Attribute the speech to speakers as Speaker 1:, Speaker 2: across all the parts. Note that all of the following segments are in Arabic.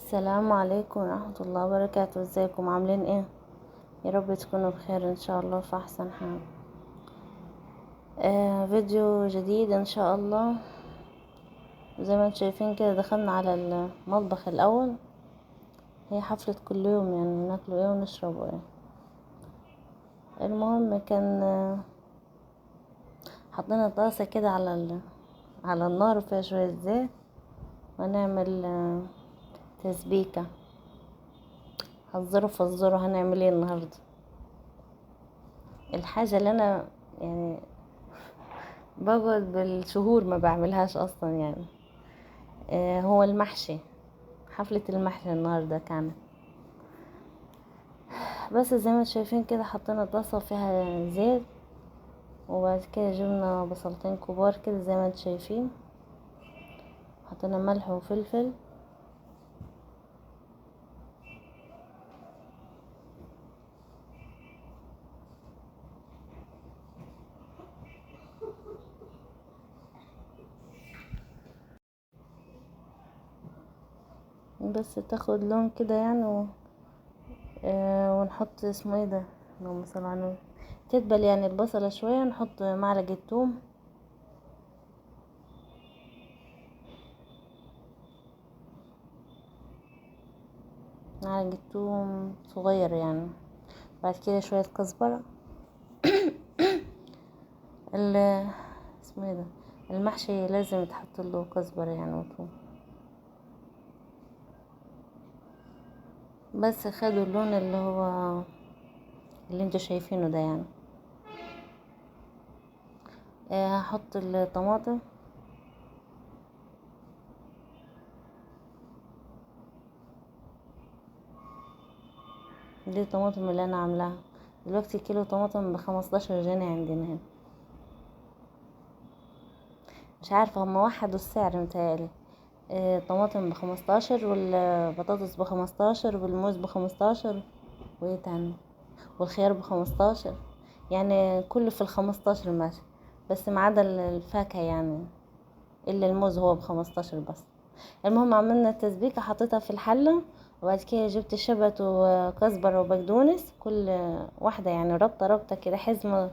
Speaker 1: السلام عليكم ورحمة الله وبركاته. ازيكم عاملين ايه؟ يا رب تكونوا بخير ان شاء الله في احسن حال. فيديو جديد ان شاء الله. زي ما انتم شايفين كده دخلنا على المطبخ الاول. هي حفلة كل يوم، يعني ناكلوا ايه ونشربوا ايه. المهم كان حطينا طاسة كده على النار وفيها شوية زيت، ونعمل تسبيكة. فزروا هنعمل ايه النهاردة. الحاجة اللي انا يعني بقعد بالشهور ما بعملهاش اصلا يعني. هو المحشي. حفلة المحشي النهاردة كانت، بس زي ما شايفين كده حطينا طاسة فيها زيت، وبعد كده جبنا بصلتين كبار كده زي ما انتم شايفين. حطينا ملح وفلفل، بس تاخد لون كده يعني ونحط اسمه ايه ده، اللهم صل على النبي، تدبل يعني البصلة شوية. نحط معلقة توم، معلقة توم صغير يعني. بعد كده شوية كزبرة. ال اسمه ايه ده، المحشي لازم يتحط له كزبرة يعني وثوم. بس خدوا اللون اللي هو اللي انتوا شايفينه ده يعني. هحط الطماطم. دي الطماطم اللي انا عاملاها دلوقتي. كيلو طماطم ب15 جنيه عندنا هنا. مش عارفة هما وحدوا السعر متهيألي. الطماطم ب15، والبطاطس ب15، والموز ب15، وايه تاني، والخيار ب15. يعني كله في ال15 ماشي، بس ما عدا الفاكهة يعني، الا الموز هو ب15 بس. المهم عملنا التسبيكة، حطيتها في الحلة، وبعد كده جبت شبت وكزبرة وبقدونس، كل واحدة يعني ربطة كده، حزمة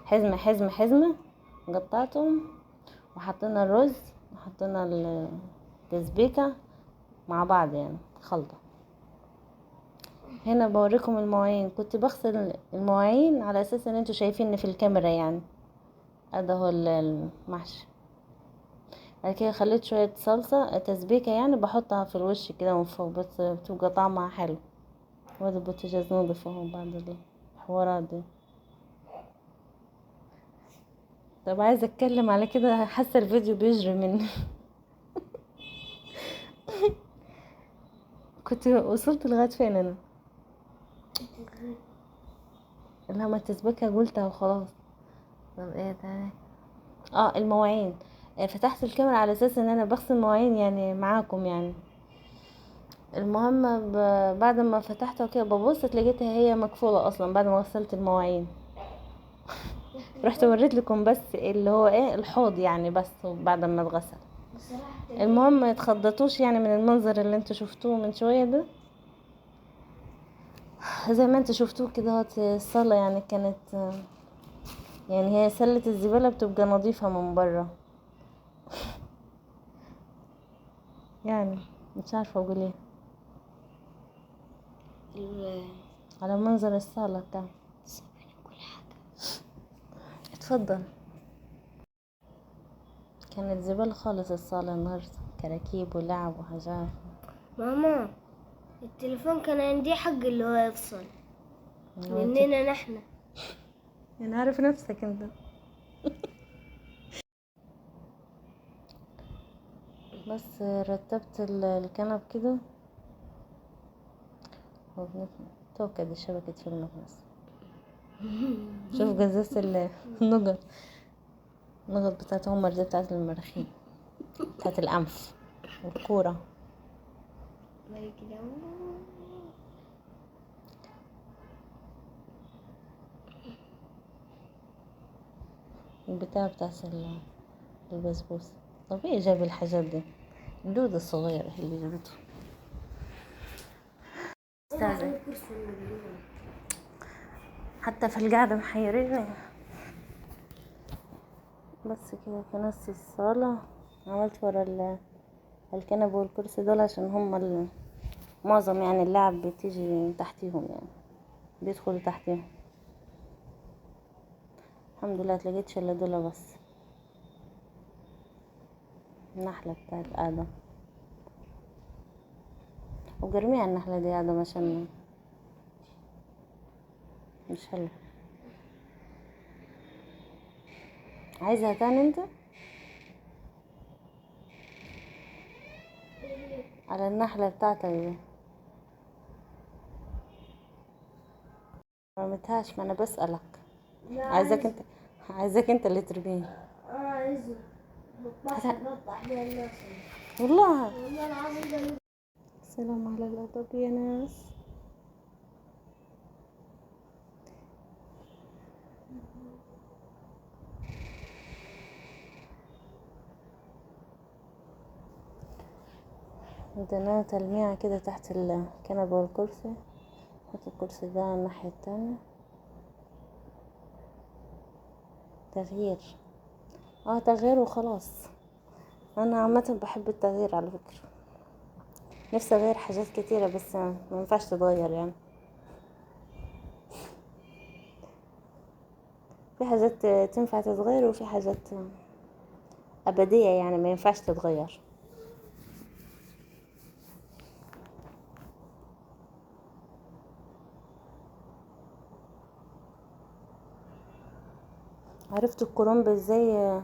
Speaker 1: حزمة حزمة حزمة، قطعتهم. وحطينا الرز، وحطينا التسبيكة مع بعض يعني خلطة. هنا بوريكم المواعين. كنت بغسل المواعين على اساس ان انتوا شايفين في الكاميرا يعني. ادي هو المحشي. بعد كده خليت شوية صلصة تسبيكة يعني، بحطها في الوش كده من فوق، بس بتبقى طعمها حلو. وادي البوتاجاز نضيف اهو بعد الحوارات دي. طب عايزة اتكلم على كده، حاسة الفيديو بيجري مني. كنت وصلت لغاية فين انا؟ لما التسبيكة قلتها وخلاص. طب ايه تاني؟ المواعين. فتحت الكاميرا على اساس ان انا بغسل مواعين يعني معاكم يعني. المهم بعد ما فتحتها كده ببص لقيتها هي مقفولة اصلا بعد ما غسلت المواعين. رحت وريت لكم بس اللي هو ايه الحوض يعني، بس بعد ما اتغسل. المهم ما يتخضتوش يعني من المنظر اللي انتوا شفتوه من شوية ده. زي ما انتوا شفتوه كده الصالة يعني كانت، يعني هي سلة الزبالة بتبقى نظيفة من برا يعني. مش عارفة اقول ايه على منظر الصالة بتاعه. اتفضل. كانت زبالة خالص الصالة النهاردة، كراكيب ولعب وحاجات.
Speaker 2: ماما، التليفون كان عندي حق اللي هو يفصل
Speaker 1: هو
Speaker 2: مننا نحن.
Speaker 1: يعني عارف نفسك انت. بس رتبت الكنب كده. توكد دي شبكة في المكنسة. شوف جزازة النقط. النقط بتاعت عمر دي بتاعت المراخين، بتاعت الأنف والكورة. البتاع بتاعت البسبوسة. طب ايه جاب الحاجات دي؟ الدودة الصغيرة اللي جابته. أستاذة، حتى في القعدة محيريني. بس كده كنست الصالة، عملت ورا الكنبة والكرسي دول عشان هما معظم يعني اللعب بتيجي تحتيهم، يعني بيدخلوا تحتيهم. الحمد لله تلاقيتش الا دول بس. النحلة بتاعت آدم، وجرميها النحلة دي آدم عشان مش حلو. عايزها تاني انت؟ على النحلة بتاعتك دي مرمتهاش، ما انا بسألك. عايزك انت اللي ترميه.
Speaker 2: عايزه بطح بين الناس
Speaker 1: والله.
Speaker 2: والله العظيم.
Speaker 1: السلام على الأدب يا ناس. عندنا تلميعة كده تحت الكنبة والكرسي. حط الكرسي ده على الناحية التانية. تغيير، تغيير وخلاص. انا عامة بحب التغيير على فكرة، نفسي اغير حاجات كتيرة بس ما ينفعش تتغير يعني. في حاجات تنفع تتغير وفي حاجات أبدية يعني ما ينفعش تتغير. عرفت الكرنب ازاي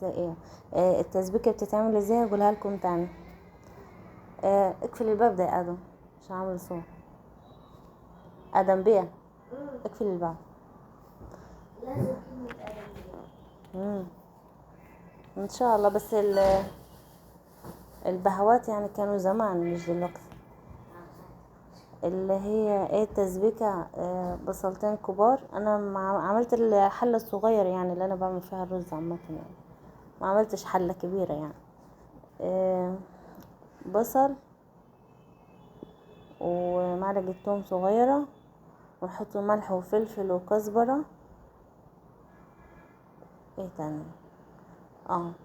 Speaker 1: ايه؟ التسبيكة بتتعمل ازاي؟ اقولها لكم تاني. اقفل الباب ده يا ادم عشان اعمل صوت. ادم بيه، اقفل الباب.
Speaker 2: لازم كلمة أدبية.
Speaker 1: ان شاء الله. بس البهوات يعني كانوا زمان مش دلوقتي. اللي هي ايه التسبيكة، بصلتين كبار. انا عملت الحلة الصغيرة يعني اللي انا بعمل فيها الرز عامة يعني، ما عملتش حلة كبيرة يعني. بصل ومعلقة توم صغيرة، ونحط ملح وفلفل وكزبرة. ايه تاني؟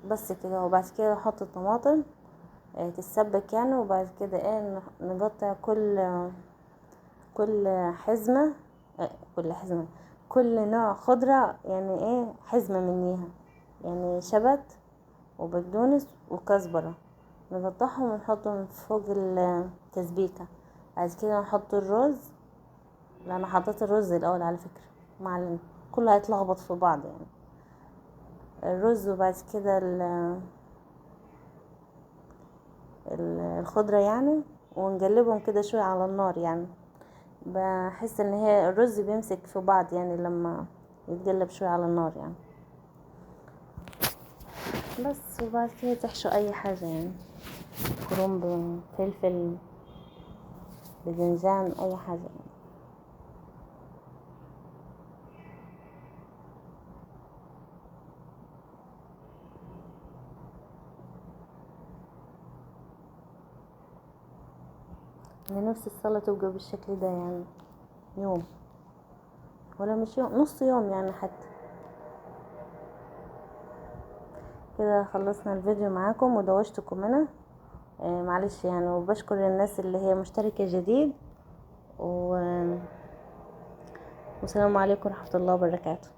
Speaker 1: بس كده. وبعد كده نحط الطماطم تتسبك يعني. وبعد كده نقطع كل حزمة، كل حزمة، كل نوع خضرة يعني حزمة منيها، يعني شبت وبقدونس وكزبرة. نقطعهم ونحطهم فوق التسبيكة. بعد كده نحط الرز. لا، انا حطيت الرز الاول على فكرة، كله هيتلخبط في بعض يعني. الرز وبعد كده الخضرة يعني. ونقلبهم كده شوية على النار يعني. بحس ان هي الرز بيمسك في بعض يعني لما يتقلب شوية على النار يعني. بس. وبعد كده تحشو اي حاجة يعني، كرنب، فلفل، باذنجان، اي حاجة يعني. انا نفس الصلاة تبقى بالشكل ده يعني، يوم ولا مش يوم، نص يوم يعني حتى. كده خلصنا الفيديو معاكم ودوشتكم انا. معلش يعني. وبشكر الناس اللي هي مشتركة جديد والسلام عليكم ورحمة الله وبركاته.